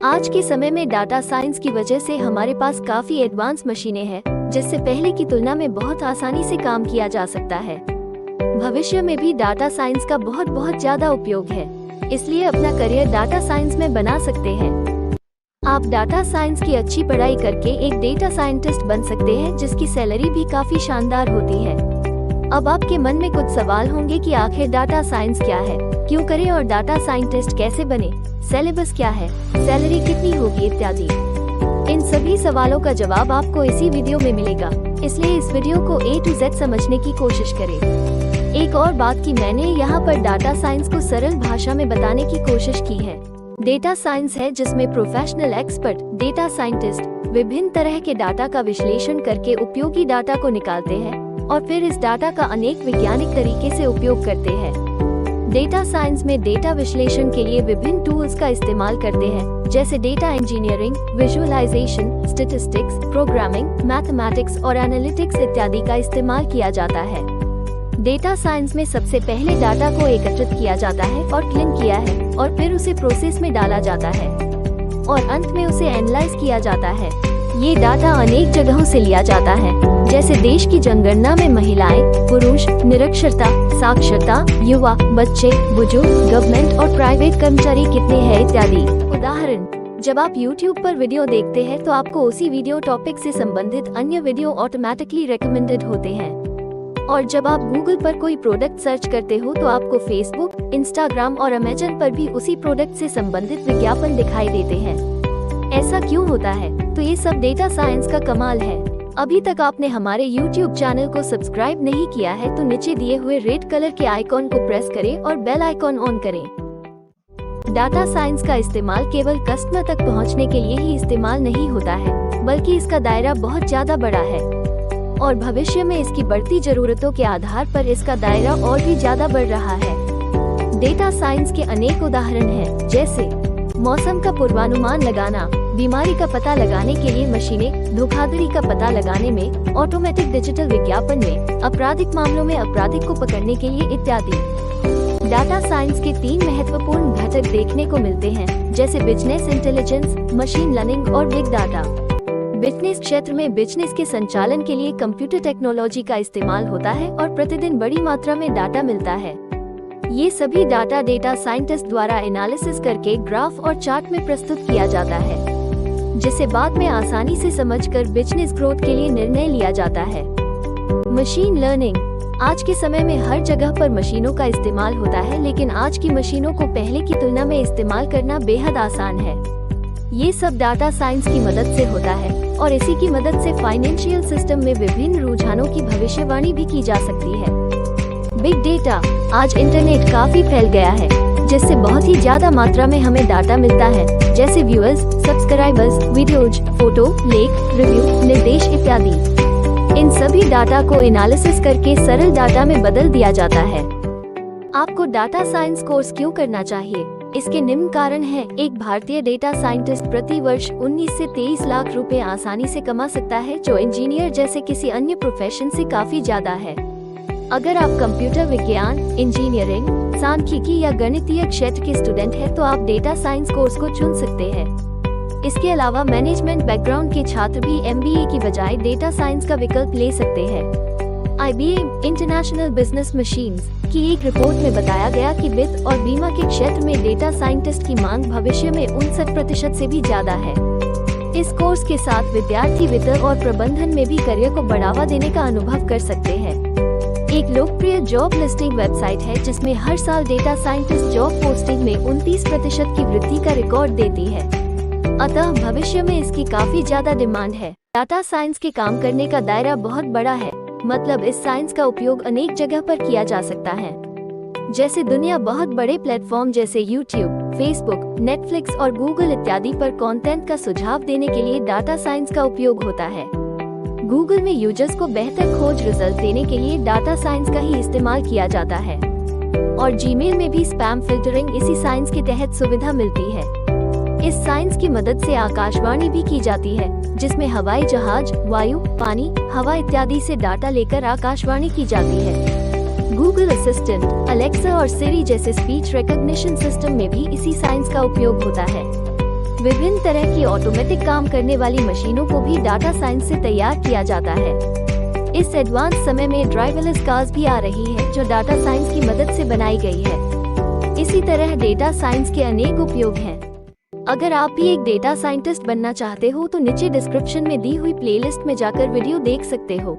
आज के समय में डाटा साइंस की वजह से हमारे पास काफी एडवांस मशीनें हैं, जिससे पहले की तुलना में बहुत आसानी से काम किया जा सकता है। भविष्य में भी डाटा साइंस का बहुत ज्यादा उपयोग है, इसलिए अपना करियर डाटा साइंस में बना सकते हैं। आप डाटा साइंस की अच्छी पढ़ाई करके एक डेटा साइंटिस्ट बन सकते हैं, जिसकी सैलरी भी काफी शानदार होती है। अब आपके मन में कुछ सवाल होंगे कि आखिर डाटा साइंस क्या है, क्यों करें और डाटा साइंटिस्ट कैसे बने, सिलेबस क्या है, सैलरी कितनी होगी इत्यादि। इन सभी सवालों का जवाब आपको इसी वीडियो में मिलेगा, इसलिए इस वीडियो को A to Z समझने की कोशिश करें। एक और बात कि मैंने यहाँ पर डाटा साइंस को सरल भाषा में बताने की कोशिश की है। डेटा साइंस है जिसमें प्रोफेशनल एक्सपर्ट डेटा साइंटिस्ट विभिन्न तरह के डाटा का विश्लेषण करके उपयोगी डाटा को निकालते हैं और फिर इस डाटा का अनेक वैज्ञानिक तरीके से उपयोग करते हैं। डेटा साइंस में डेटा विश्लेषण के लिए विभिन्न टूल्स का इस्तेमाल करते हैं, जैसे data engineering, visualisation, statistics, programming, mathematics और एनालिटिक्स इत्यादि का इस्तेमाल किया जाता है। डेटा साइंस में सबसे पहले डाटा को एकत्रित किया जाता है और क्लीन किया है और फिर उसे प्रोसेस में डाला जाता है और अंत में उसे एनालाइज किया जाता है। ये डाटा अनेक जगहों से लिया जाता है, जैसे देश की जनगणना में महिलाएं, पुरुष, निरक्षरता, साक्षरता, युवा, बच्चे, बुजुर्ग, गवर्नमेंट और प्राइवेट कर्मचारी कितने हैं इत्यादि। उदाहरण, जब आप YouTube पर वीडियो देखते हैं तो आपको उसी वीडियो टॉपिक से संबंधित अन्य वीडियो ऑटोमेटिकली रिकमेंडेड होते हैं, और जब आप Google पर कोई प्रोडक्ट सर्च करते हो तो आपको Facebook, Instagram और Amazon पर भी उसी प्रोडक्ट से संबंधित विज्ञापन दिखाई देते हैं। ऐसा क्यों होता है? तो ये सब डेटा साइंस का कमाल है। अभी तक आपने हमारे YouTube चैनल को सब्सक्राइब नहीं किया है तो नीचे दिए हुए रेड कलर के आइकॉन को प्रेस करें और बेल आइकॉन ऑन करें। डाटा साइंस का इस्तेमाल केवल कस्टमर तक पहुंचने के लिए ही इस्तेमाल नहीं होता है, बल्कि इसका दायरा बहुत ज्यादा बड़ा है और भविष्य में इसकी बढ़ती जरूरतों के आधार पर इसका दायरा और भी ज्यादा बढ़ रहा है। डेटा साइंस के अनेक उदाहरण हैं, जैसे मौसम का पूर्वानुमान लगाना, बीमारी का पता लगाने के लिए मशीनें, धोखाधड़ी का पता लगाने में, ऑटोमेटिक डिजिटल विज्ञापन में, आपराधिक मामलों में अपराधी को पकड़ने के लिए इत्यादि। डाटा साइंस के 3 महत्वपूर्ण घटक देखने को मिलते हैं, जैसे बिजनेस इंटेलिजेंस, मशीन लर्निंग और बिग डाटा। बिजनेस क्षेत्र में बिजनेस के संचालन के लिए कंप्यूटर टेक्नोलॉजी का इस्तेमाल होता है और प्रतिदिन बड़ी मात्रा में डाटा मिलता है। ये सभी डाटा डेटा साइंटिस्ट द्वारा एनालिसिस करके ग्राफ और चार्ट में प्रस्तुत किया जाता है, जिसे बाद में आसानी से समझकर बिजनेस ग्रोथ के लिए निर्णय लिया जाता है। मशीन लर्निंग, आज के समय में हर जगह पर मशीनों का इस्तेमाल होता है, लेकिन आज की मशीनों को पहले की तुलना में इस्तेमाल करना बेहद आसान है। ये सब डाटा साइंस की मदद से होता है और इसी की मदद से फाइनेंशियल सिस्टम में विभिन्न रुझानों की भविष्यवाणी भी की जा सकती है। बिग डेटा, आज इंटरनेट काफी फैल गया है, जिससे बहुत ही ज्यादा मात्रा में हमें डाटा मिलता है, जैसे व्यूअर्स, सब्सक्राइबर्स, वीडियोज, फोटो, लेख, रिव्यू, निर्देश इत्यादि। इन सभी डाटा को एनालिसिस करके सरल डाटा में बदल दिया जाता है। आपको डाटा साइंस कोर्स क्यों करना चाहिए? इसके निम्न कारण हैं। एक भारतीय डेटा साइंटिस्ट प्रति वर्ष 19 से 23 लाख रुपए आसानी से कमा सकता है, जो इंजीनियर जैसे किसी अन्य प्रोफेशन से काफी ज्यादा है। अगर आप कंप्यूटर विज्ञान, इंजीनियरिंग, सांख्यिकी या गणितीय क्षेत्र के स्टूडेंट हैं तो आप डेटा साइंस कोर्स को चुन सकते हैं। इसके अलावा मैनेजमेंट बैकग्राउंड के छात्र भी MBA की बजाय डेटा साइंस का विकल्प ले सकते हैं। IBM इंटरनेशनल बिजनेस मशीन्स की एक रिपोर्ट में बताया गया कि वित्त और बीमा के क्षेत्र में डेटा साइंटिस्ट की मांग भविष्य में 59% से भी ज्यादा है। इस कोर्स के साथ विद्यार्थी वित्त और प्रबंधन में भी करियर को बढ़ावा देने का अनुभव कर सकते हैं। एक लोकप्रिय जॉब लिस्टिंग वेबसाइट है जिसमें हर साल डेटा साइंटिस्ट जॉब पोस्टिंग में 29% की वृद्धि का रिकॉर्ड देती है, अतः भविष्य में इसकी काफी ज्यादा डिमांड है। डाटा साइंस के काम करने का दायरा बहुत बड़ा है, मतलब इस साइंस का उपयोग अनेक जगह पर किया जा सकता है, जैसे दुनिया बहुत बड़े प्लेटफॉर्म जैसे YouTube, Facebook, Netflix और Google इत्यादि पर कंटेंट का सुझाव देने के लिए डाटा साइंस का उपयोग होता है। गूगल में यूजर्स को बेहतर खोज रिजल्ट देने के लिए डाटा साइंस का ही इस्तेमाल किया जाता है और जीमेल में भी स्पैम फिल्टरिंग इसी साइंस के तहत सुविधा मिलती है। इस साइंस की मदद से आकाशवाणी भी की जाती है, जिसमें हवाई जहाज, वायु, पानी, हवा इत्यादि से डाटा लेकर आकाशवाणी की जाती है। गूगल असिस्टेंट, अलेक्सा और सिरी जैसे स्पीच रिकॉग्निशन सिस्टम में भी इसी साइंस का उपयोग होता है। विभिन्न तरह की ऑटोमेटिक काम करने वाली मशीनों को भी डाटा साइंस से तैयार किया जाता है। इस एडवांस समय में ड्राइवरलेस कार्स भी आ रही है, जो डाटा साइंस की मदद से बनाई गई है। इसी तरह डेटा साइंस के अनेक उपयोग हैं। अगर आप भी एक डेटा साइंटिस्ट बनना चाहते हो तो नीचे डिस्क्रिप्शन में दी हुई प्लेलिस्ट में जाकर वीडियो देख सकते हो।